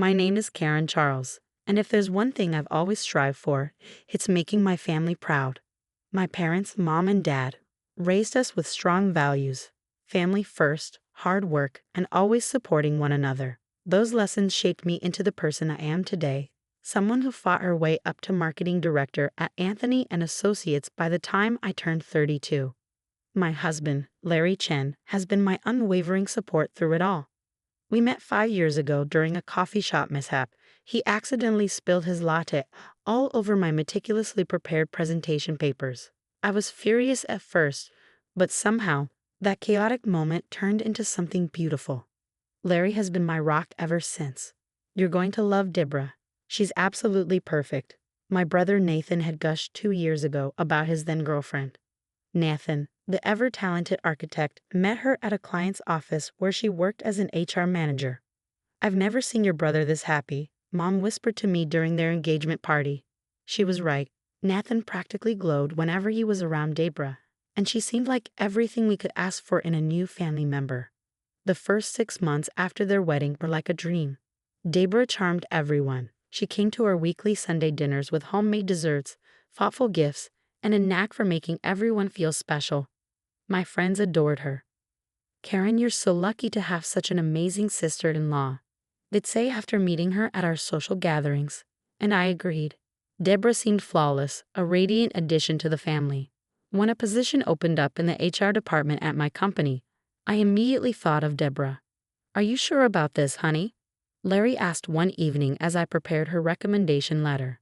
My name is Karen Charles, and if there's one thing I've always strived for, it's making my family proud. My parents, mom and dad, raised us with strong values: family first, hard work, and always supporting one another. Those lessons shaped me into the person I am today, someone who fought her way up to marketing director at Anthony and Associates by the time I turned 32. My husband, Larry Chen, has been my unwavering support through it all. We met 5 years ago during a coffee shop mishap. He accidentally spilled his latte all over my meticulously prepared presentation papers. I was furious at first, but somehow, that chaotic moment turned into something beautiful. Larry has been my rock ever since. You're going to love Deborah. She's absolutely perfect. My brother Nathan had gushed 2 years ago about his then girlfriend. Nathan, the ever-talented architect, met her at a client's office where she worked as an HR manager. "I've never seen your brother this happy," Mom whispered to me during their engagement party. She was right. Nathan practically glowed whenever he was around Deborah, and she seemed like everything we could ask for in a new family member. The first 6 months after their wedding were like a dream. Deborah charmed everyone. She came to our weekly Sunday dinners with homemade desserts, thoughtful gifts, and a knack for making everyone feel special. My friends adored her. "Karen, you're so lucky to have such an amazing sister-in-law," they'd say after meeting her at our social gatherings, and I agreed. Deborah seemed flawless, a radiant addition to the family. When a position opened up in the HR department at my company, I immediately thought of Deborah. "Are you sure about this, honey?" Larry asked one evening as I prepared her recommendation letter.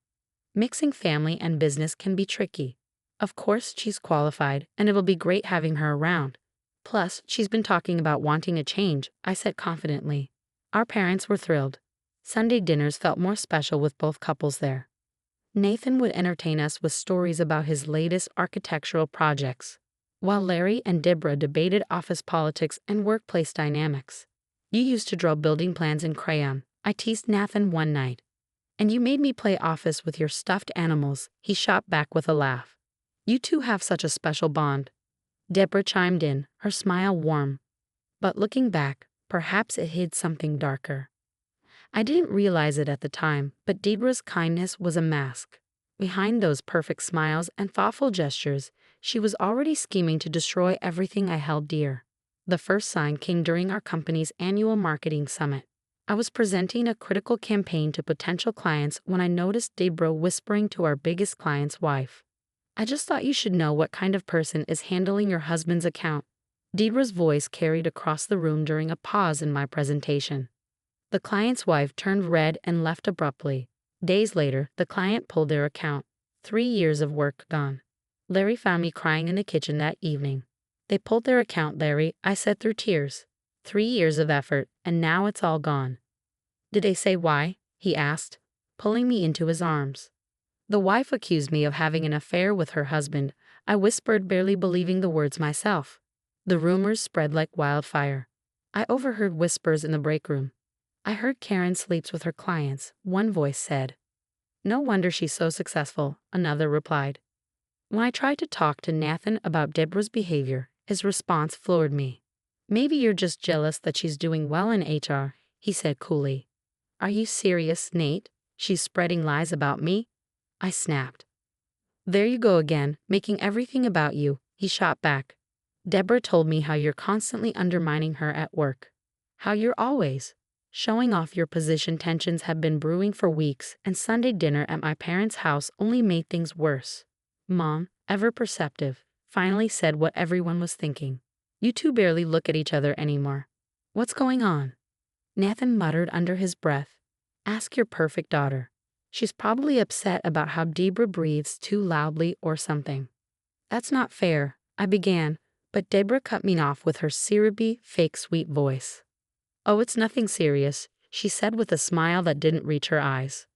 Mixing family and business can be tricky. Of course, she's qualified, and it'll be great having her around. Plus, she's been talking about wanting a change, I said confidently. Our parents were thrilled. Sunday dinners felt more special with both couples there. Nathan would entertain us with stories about his latest architectural projects, while Larry and Deborah debated office politics and workplace dynamics. "You used to draw building plans in crayon," I teased Nathan one night. "And you made me play office with your stuffed animals," he shot back with a laugh. "You two have such a special bond." Deborah chimed in, her smile warm. But looking back, perhaps it hid something darker. I didn't realize it at the time, but Deborah's kindness was a mask. Behind those perfect smiles and thoughtful gestures, she was already scheming to destroy everything I held dear. The first sign came during our company's annual marketing summit. I was presenting a critical campaign to potential clients when I noticed Deborah whispering to our biggest client's wife. "I just thought you should know what kind of person is handling your husband's account." Deborah's voice carried across the room during a pause in my presentation. The client's wife turned red and left abruptly. Days later, the client pulled their account. 3 years of work gone. Larry found me crying in the kitchen that evening. "They pulled their account, Larry," I said through tears. 3 years of effort, and now it's all gone." "Did they say why?" he asked, pulling me into his arms. "The wife accused me of having an affair with her husband," I whispered, barely believing the words myself. The rumors spread like wildfire. I overheard whispers in the break room. "I heard Karen sleeps with her clients," one voice said. "No wonder she's so successful," another replied. When I tried to talk to Nathan about Deborah's behavior, his response floored me. "Maybe you're just jealous that she's doing well in HR," he said coolly. "Are you serious, Nate? She's spreading lies about me?" I snapped. "There you go again, making everything about you," he shot back. "Deborah told me how you're constantly undermining her at work. How you're always showing off your position." Tensions have been brewing for weeks, and Sunday dinner at my parents' house only made things worse. Mom, ever perceptive, finally said what everyone was thinking. "You two barely look at each other anymore. What's going on?" Nathan muttered under his breath. "Ask your perfect daughter. She's probably upset about how Deborah breathes too loudly or something." "That's not fair," I began, but Deborah cut me off with her syrupy, fake sweet voice. "Oh, it's nothing serious," she said with a smile that didn't reach her eyes.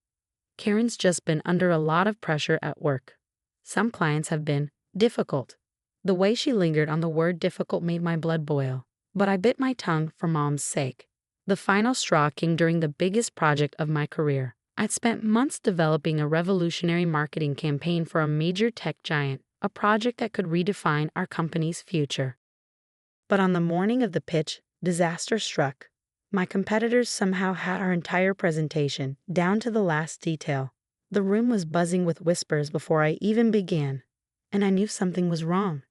"Karen's just been under a lot of pressure at work. Some clients have been difficult." The way she lingered on the word difficult made my blood boil, but I bit my tongue for Mom's sake. The final straw came during the biggest project of my career. I'd spent months developing a revolutionary marketing campaign for a major tech giant, a project that could redefine our company's future. But on the morning of the pitch, disaster struck. My competitors somehow had our entire presentation, down to the last detail. The room was buzzing with whispers before I even began, and I knew something was wrong.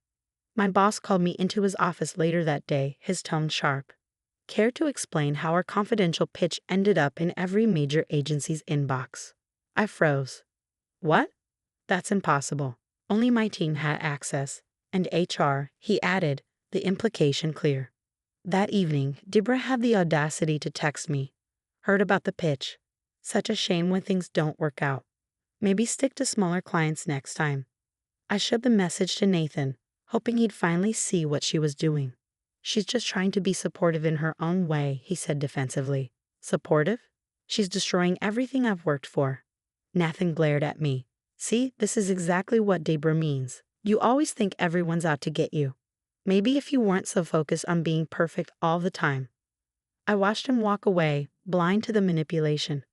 My boss called me into his office later that day, his tone sharp. Care to explain how our confidential pitch ended up in every major agency's inbox? I froze. What? That's impossible. Only my team had access. And HR, he added, the implication clear. That evening, Deborah had the audacity to text me. Heard about the pitch. Such a shame when things don't work out. Maybe stick to smaller clients next time. I showed the message to Nathan, hoping he'd finally see what she was doing. She's just trying to be supportive in her own way, he said defensively. Supportive? She's destroying everything I've worked for. Nathan glared at me. See, this is exactly what Deborah means. You always think everyone's out to get you. Maybe if you weren't so focused on being perfect all the time. I watched him walk away, blind to the manipulation.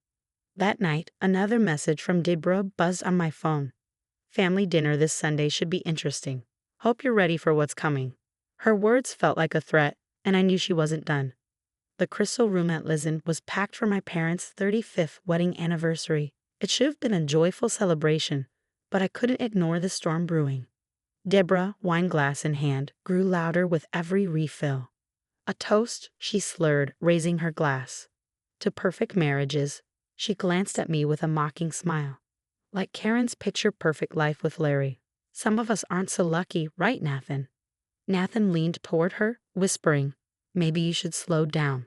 That night, another message from Deborah buzzed on my phone. Family dinner this Sunday should be interesting. Hope you're ready for what's coming. Her words felt like a threat, and I knew she wasn't done. The Crystal Room at Lizen was packed for my parents' 35th wedding anniversary. It should have been a joyful celebration, but I couldn't ignore the storm brewing. Deborah, wine glass in hand, grew louder with every refill. A toast, she slurred, raising her glass. To perfect marriages, she glanced at me with a mocking smile. Like Karen's picture-perfect life with Larry. Some of us aren't so lucky, right, Nathan? Nathan leaned toward her, whispering, maybe you should slow down.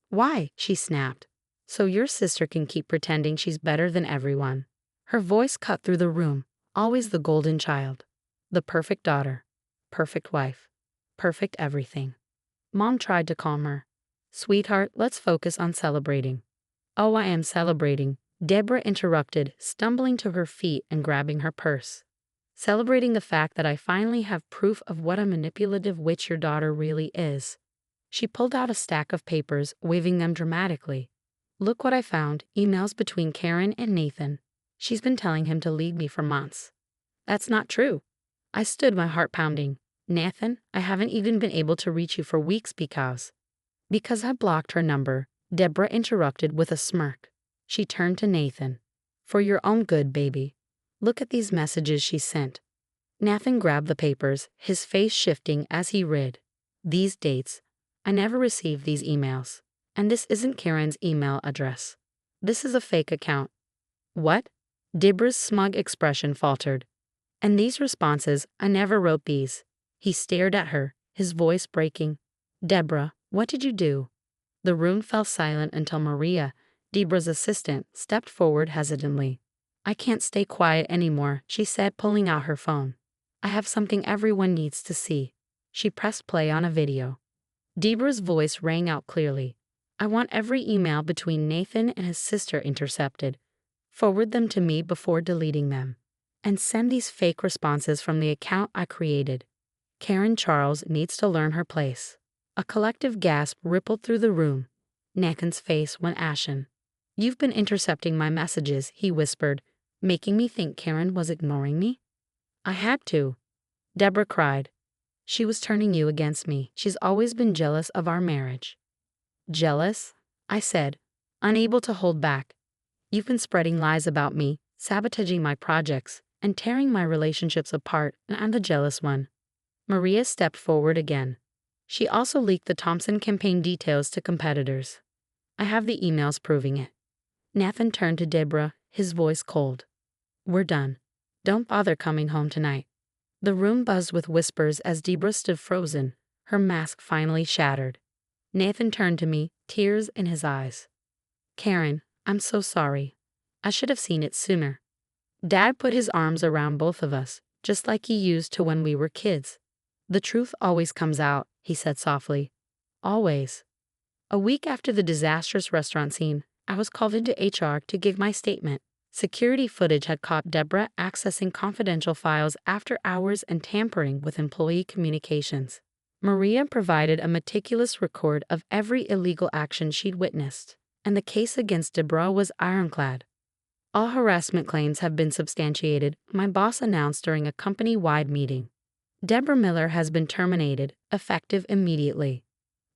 Why? She snapped. So your sister can keep pretending she's better than everyone. Her voice cut through the room, always the golden child. The perfect daughter. Perfect wife. Perfect everything. Mom tried to calm her. Sweetheart, let's focus on celebrating. Oh, I am celebrating, Deborah interrupted, stumbling to her feet and grabbing her purse. Celebrating the fact that I finally have proof of what a manipulative witch your daughter really is. She pulled out a stack of papers, waving them dramatically. Look what I found, emails between Karen and Nathan. She's been telling him to leave me for months. That's not true. I stood, my heart pounding. Nathan, I haven't even been able to reach you for weeks because I blocked her number, Deborah interrupted with a smirk. She turned to Nathan. For your own good, baby. Look at these messages she sent. Nathan grabbed the papers, his face shifting as he read. These dates. I never received these emails. And this isn't Karen's email address. This is a fake account. What? Deborah's smug expression faltered. And these responses, I never wrote these. He stared at her, his voice breaking. Deborah, what did you do? The room fell silent until Maria, Deborah's assistant, stepped forward hesitantly. I can't stay quiet anymore, she said, pulling out her phone. I have something everyone needs to see. She pressed play on a video. Deborah's voice rang out clearly. I want every email between Nathan and his sister intercepted. Forward them to me before deleting them. And send these fake responses from the account I created. Karen Charles needs to learn her place. A collective gasp rippled through the room. Nathan's face went ashen. You've been intercepting my messages, he whispered, making me think Karen was ignoring me. I had to. Deborah cried. She was turning you against me. She's always been jealous of our marriage. Jealous? I said, unable to hold back. You've been spreading lies about me, sabotaging my projects, and tearing my relationships apart, and I'm the jealous one. Maria stepped forward again. She also leaked the Thompson campaign details to competitors. I have the emails proving it. Nathan turned to Deborah, his voice cold. We're done. Don't bother coming home tonight. The room buzzed with whispers as Deborah stood frozen, her mask finally shattered. Nathan turned to me, tears in his eyes. Karen, I'm so sorry. I should have seen it sooner. Dad put his arms around both of us, just like he used to when we were kids. The truth always comes out, he said softly. Always. A week after the disastrous restaurant scene, I was called into HR to give my statement. Security footage had caught Deborah accessing confidential files after hours and tampering with employee communications. Maria provided a meticulous record of every illegal action she'd witnessed, and the case against Deborah was ironclad. All harassment claims have been substantiated, my boss announced during a company-wide meeting. Deborah Miller has been terminated, effective immediately.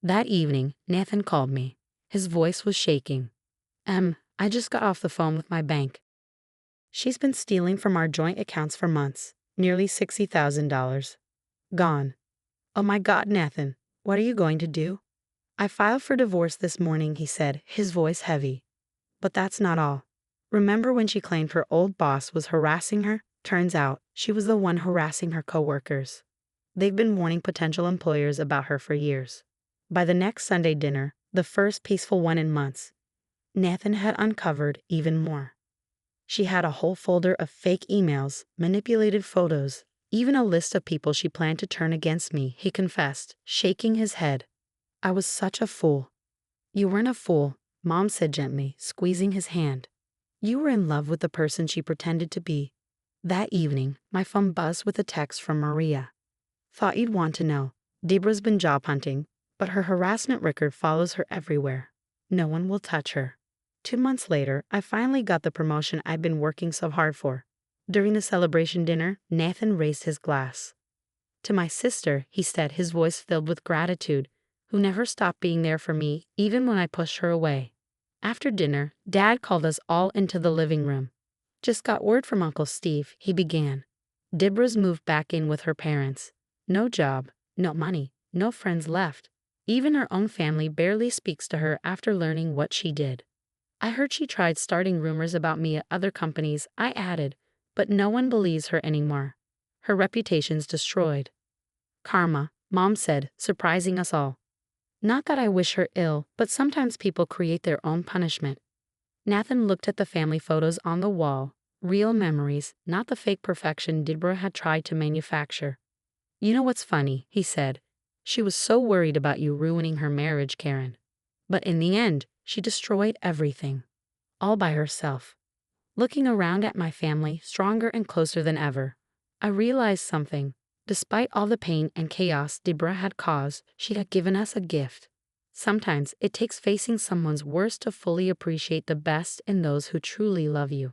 That evening, Nathan called me. His voice was shaking. I just got off the phone with my bank. She's been stealing from our joint accounts for months, nearly $60,000. Gone. Oh my God, Nathan, what are you going to do? I filed for divorce this morning, he said, his voice heavy. But that's not all. Remember when she claimed her old boss was harassing her? Turns out, she was the one harassing her coworkers. They've been warning potential employers about her for years. By the next Sunday dinner, the first peaceful one in months, Nathan had uncovered even more. She had a whole folder of fake emails, manipulated photos, even a list of people she planned to turn against me, he confessed, shaking his head. I was such a fool. You weren't a fool, Mom said gently, squeezing his hand. You were in love with the person she pretended to be. That evening, my phone buzzed with a text from Maria. Thought you'd want to know. Deborah's been job hunting, but her harassment record follows her everywhere. No one will touch her. 2 months later, I finally got the promotion I'd been working so hard for. During the celebration dinner, Nathan raised his glass. To my sister, he said, his voice filled with gratitude, who never stopped being there for me, even when I pushed her away. After dinner, Dad called us all into the living room. Just got word from Uncle Steve, he began. Deborah's moved back in with her parents. No job, no money, no friends left. Even her own family barely speaks to her after learning what she did. I heard she tried starting rumors about me at other companies, I added, but no one believes her anymore. Her reputation's destroyed. Karma, Mom said, surprising us all. Not that I wish her ill, but sometimes people create their own punishment. Nathan looked at the family photos on the wall, real memories, not the fake perfection Deborah had tried to manufacture. You know what's funny, he said. She was so worried about you ruining her marriage, Karen. But in the end, she destroyed everything. All by herself. Looking around at my family, stronger and closer than ever, I realized something. Despite all the pain and chaos Deborah had caused, she had given us a gift. Sometimes it takes facing someone's worst to fully appreciate the best in those who truly love you.